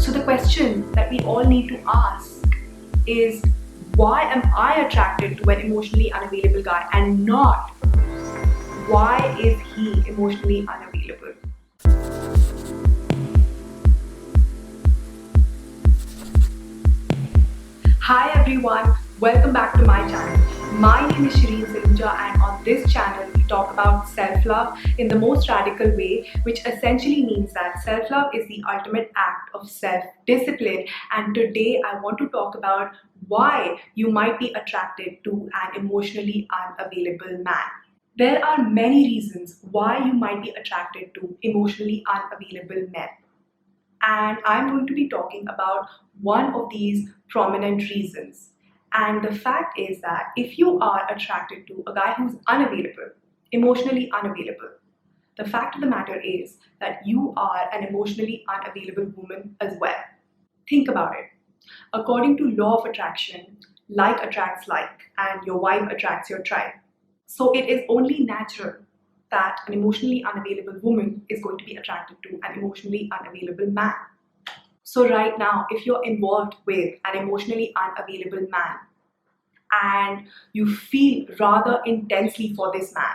So the question that we all need to ask is, why am I attracted to an emotionally unavailable guy, and not why is he emotionally unavailable? Hi everyone, welcome back to my channel. My name is Shireen Saluja, and on this channel we talk about self-love in the most radical way, which essentially means that self-love is the ultimate act of self-discipline. And today I want to talk about why you might be attracted to an emotionally unavailable man. There are many reasons why you might be attracted to emotionally unavailable men. And I'm going to be talking about one of these prominent reasons. And the fact is that if you are attracted to a guy who's unavailable, emotionally unavailable, the fact of the matter is that you are an emotionally unavailable woman as well. Think about it. According to law of attraction, like attracts like, and your wife attracts your tribe. So it is only natural that an emotionally unavailable woman is going to be attracted to an emotionally unavailable man. So right now, if you're involved with an emotionally unavailable man and you feel rather intensely for this man,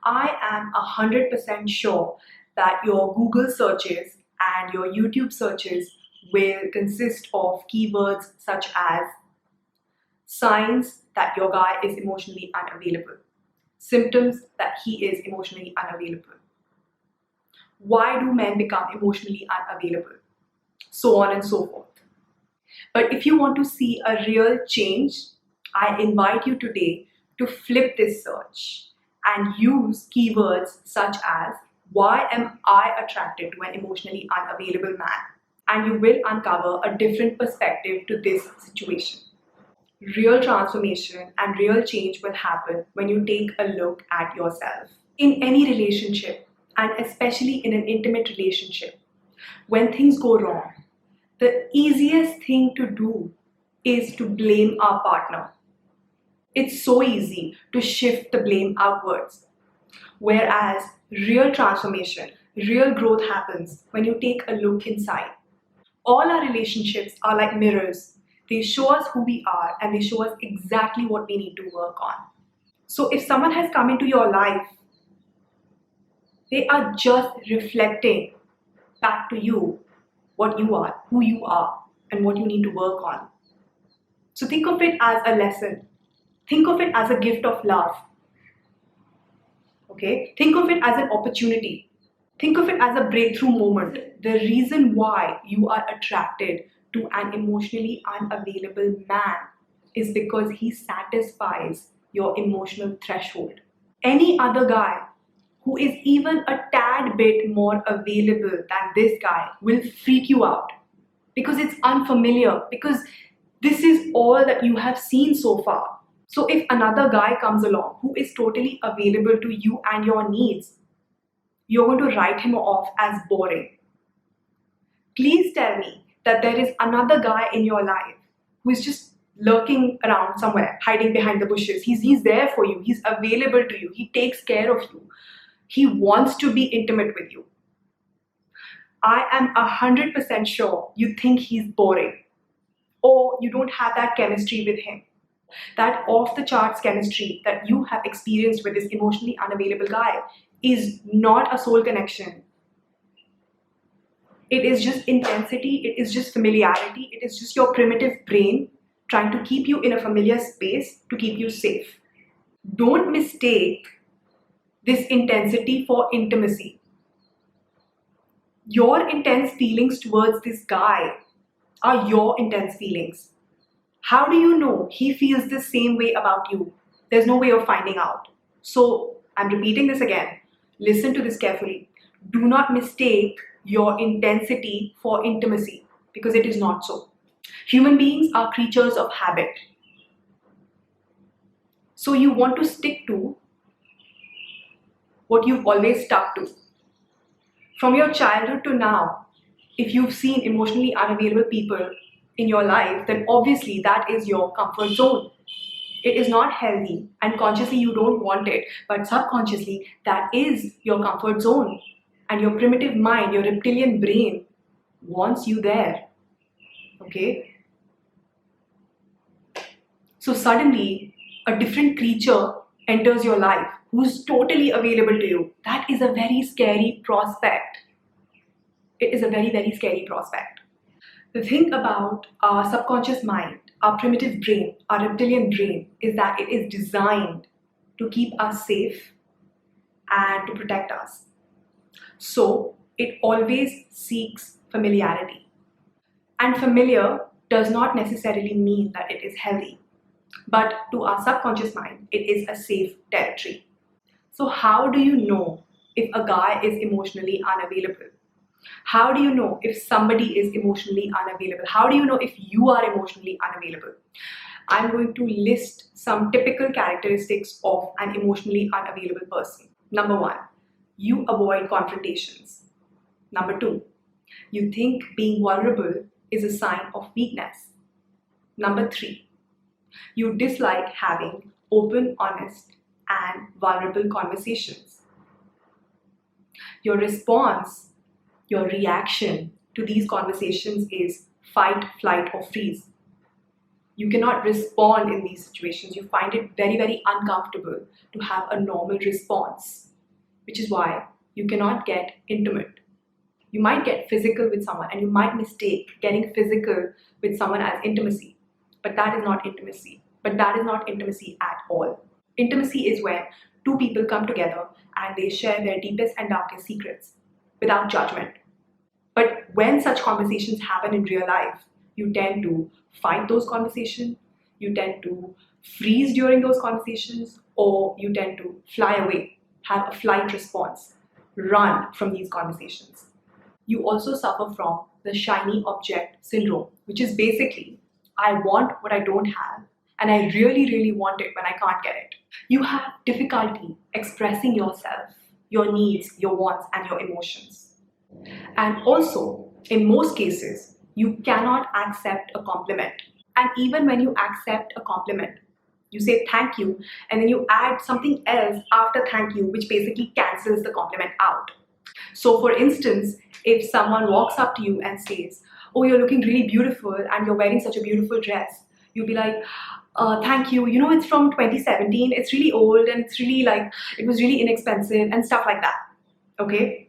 I am 100% sure that your Google searches and your YouTube searches will consist of keywords such as signs that your guy is emotionally unavailable, symptoms that he is emotionally unavailable, why do men become emotionally unavailable, so on and so forth. But if you want to see a real change, I invite you today to flip this search and use keywords such as, why am I attracted to an emotionally unavailable man? And you will uncover a different perspective to this situation. Real transformation and real change will happen when you take a look at yourself. In any relationship, and especially in an intimate relationship, when things go wrong, the easiest thing to do is to blame our partner. It's so easy to shift the blame outwards. Whereas real transformation, real growth happens when you take a look inside. All our relationships are like mirrors. They show us who we are and they show us exactly what we need to work on. So if someone has come into your life, they are just reflecting back to you what you are, who you are, and what you need to work on. So think of it as a lesson. Think of it as a gift of love. Okay? Think of it as an opportunity. Think of it as a breakthrough moment. The reason why you are attracted to an emotionally unavailable man is because he satisfies your emotional threshold. Any other guy who is even a tad bit more available than this guy will freak you out because it's unfamiliar, because this is all that you have seen so far. So if another guy comes along who is totally available to you and your needs, you're going to write him off as boring. Please tell me that there is another guy in your life who is just lurking around somewhere, hiding behind the bushes. He's there for you. He's available to you. He takes care of you. He wants to be intimate with you. I am 100% sure you think he's boring, or you don't have that chemistry with him. That off the charts chemistry that you have experienced with this emotionally unavailable guy is not a soul connection. It is just intensity, it is just familiarity, it is just your primitive brain trying to keep you in a familiar space to keep you safe. Don't mistake this intensity for intimacy. Your intense feelings towards this guy are your intense feelings. How do you know he feels the same way about you? There's no way of finding out. So I'm repeating this again. Listen to this carefully. Do not mistake your intensity for intimacy, because it is not so. Human beings are creatures of habit. So you want to stick to what you've always stuck to. From your childhood to now, if you've seen emotionally unavailable people in your life, then obviously that is your comfort zone. It is not healthy, and consciously you don't want it, but subconsciously that is your comfort zone. And your primitive mind, your reptilian brain, wants you there. Okay? So suddenly, a different creature enters your life who's totally available to you. That is a very scary prospect. It is a very, very scary prospect. The thing about our subconscious mind, our primitive brain, our reptilian brain, is that it is designed to keep us safe and to protect us. So it always seeks familiarity. And familiar does not necessarily mean that it is healthy. But to our subconscious mind, it is a safe territory. So how do you know if a guy is emotionally unavailable? How do you know if somebody is emotionally unavailable? How do you know if you are emotionally unavailable? I'm going to list some typical characteristics of an emotionally unavailable person. Number one, you avoid confrontations. Number two, you think being vulnerable is a sign of weakness. Number three, you dislike having open, honest, and vulnerable conversations. Your response, your reaction to these conversations is fight, flight, or freeze. You cannot respond in these situations. You find it very, very uncomfortable to have a normal response, which is why you cannot get intimate. You might get physical with someone and you might mistake getting physical with someone as intimacy, but that is not intimacy. But that is not intimacy at all. Intimacy is when two people come together and they share their deepest and darkest secrets without judgment. But when such conversations happen in real life, you tend to fight those conversations, you tend to freeze during those conversations, or you tend to fly away, have a flight response, run from these conversations. You also suffer from the shiny object syndrome, which is basically, I want what I don't have, and I really, really want it when I can't get it. You have difficulty expressing yourself, your needs, your wants, and your emotions. And also, in most cases, you cannot accept a compliment. And even when you accept a compliment, you say thank you, and then you add something else after thank you, which basically cancels the compliment out. So, for instance, if someone walks up to you and says, "Oh, you're looking really beautiful and you're wearing such a beautiful dress," you'll be like, thank you. You know, it's from 2017, it's really old, and it's really like, it was really inexpensive, and stuff like that. Okay?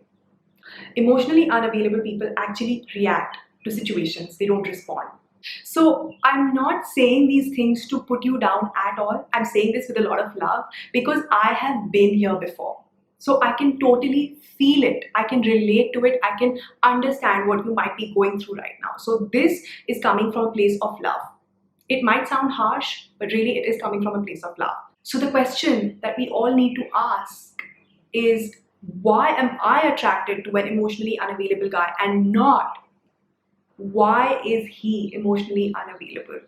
Emotionally unavailable people actually react to situations, they don't respond. So I'm not saying these things to put you down at all. I'm saying this with a lot of love because I have been here before. So I can totally feel it. I can relate to it. I can understand what you might be going through right now. So this is coming from a place of love. It might sound harsh, but really it is coming from a place of love. So the question that we all need to ask is, why am I attracted to an emotionally unavailable guy and not why is he emotionally unavailable?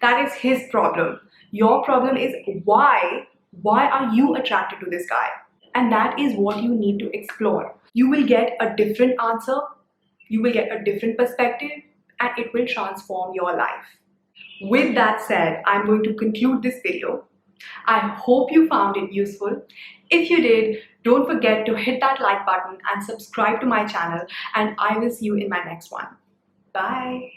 That is his problem. Your problem is why are you attracted to this guy? And that is what you need to explore. You will get a different answer, you will get a different perspective, and it will transform your life. With that said, I'm going to conclude this video. I hope you found it useful. If you did, don't forget to hit that like button and subscribe to my channel, and I will see you in my next one. Bye.